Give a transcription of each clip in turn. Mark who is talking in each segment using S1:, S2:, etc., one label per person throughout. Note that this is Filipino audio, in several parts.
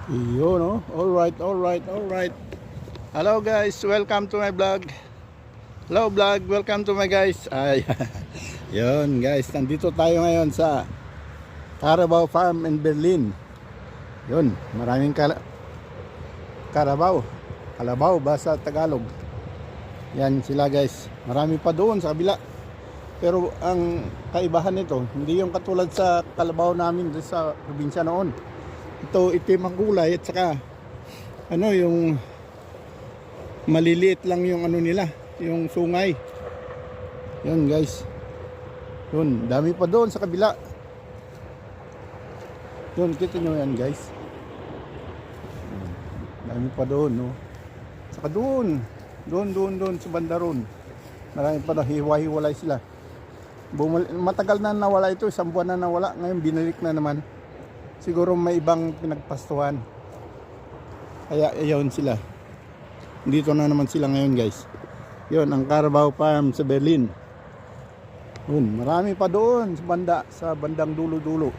S1: Yun, no? Alright. Hello guys, welcome to my vlog. Hello vlog, welcome to my guys. Ay, yun guys, nandito tayo ngayon sa Carabao Farm in Berlin. Yun, maraming Kalabaw ba sa Tagalog. Yan sila guys, marami pa doon sa kabila. Pero ang kaibahan nito, hindi yung katulad sa kalabaw namin sa probinsya noon. Ito itim ang kulay at saka yung maliliit lang yung nila, yung sungay. Yun guys. Yun, dami pa doon sa kabila. Yun, kita nyo yan guys. Dami pa doon, no. Saka doon sa banda ron. Marami pa doon, hiwa-hiwalay sila. Matagal na nawala ito, isang buwan na nawala. Ngayon binalik na naman. Siguro may ibang pinagpastuhan. Kaya ayun sila. Dito na naman sila ngayon guys. Yun ang Carabao Farm sa Berlin. Yun, marami pa doon sa bandang dulo-dulo.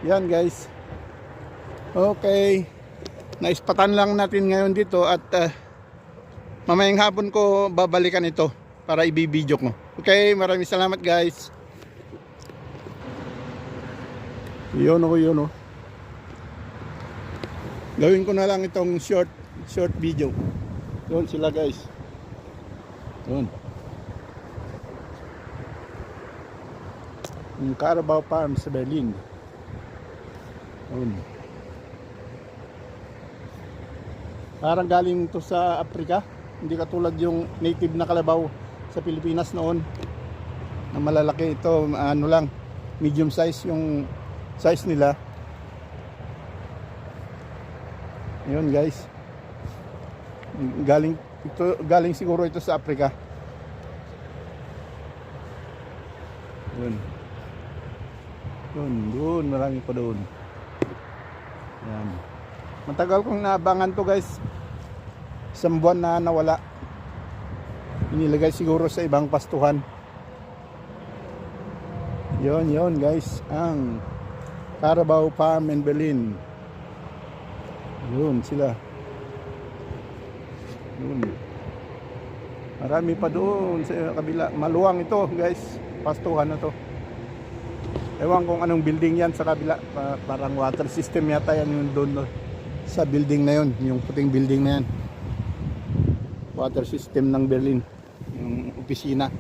S1: Yan guys. Okay. Naispatan lang natin ngayon dito at mamayang hapon ko babalikan ito para ibibidyo ko. Okay, maraming salamat guys. Yun o. Gawin ko na lang itong short video. Yun sila guys. Yun. Yung Carabao Farm sa Berlin. Yun. Parang galing to sa Africa. Hindi katulad yung native na kalabaw sa Pilipinas noon. Na malalaki ito, lang, medium size yung size nila. Yun guys. Galing siguro ito sa Africa. Doon marami pa doon. Yan. Matagal kong naabangan to guys. Isang buwan na nawala. Inilagay siguro sa ibang pastuhan. Yun guys, ang Carabao Farm in Berlin. Yun sila. Yun. Marami pa doon sa kabila. Maluwang ito guys. Pastuhan na to. Ewan kung anong building yan sa kabila. Parang water system yata yan yung doon sa building na yun. Yung puting building na yan. Water system ng Berlin. Yung opisina.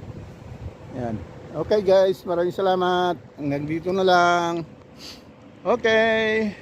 S1: Yan. Okay guys, maraming salamat. Hanggang dito na lang. Okay.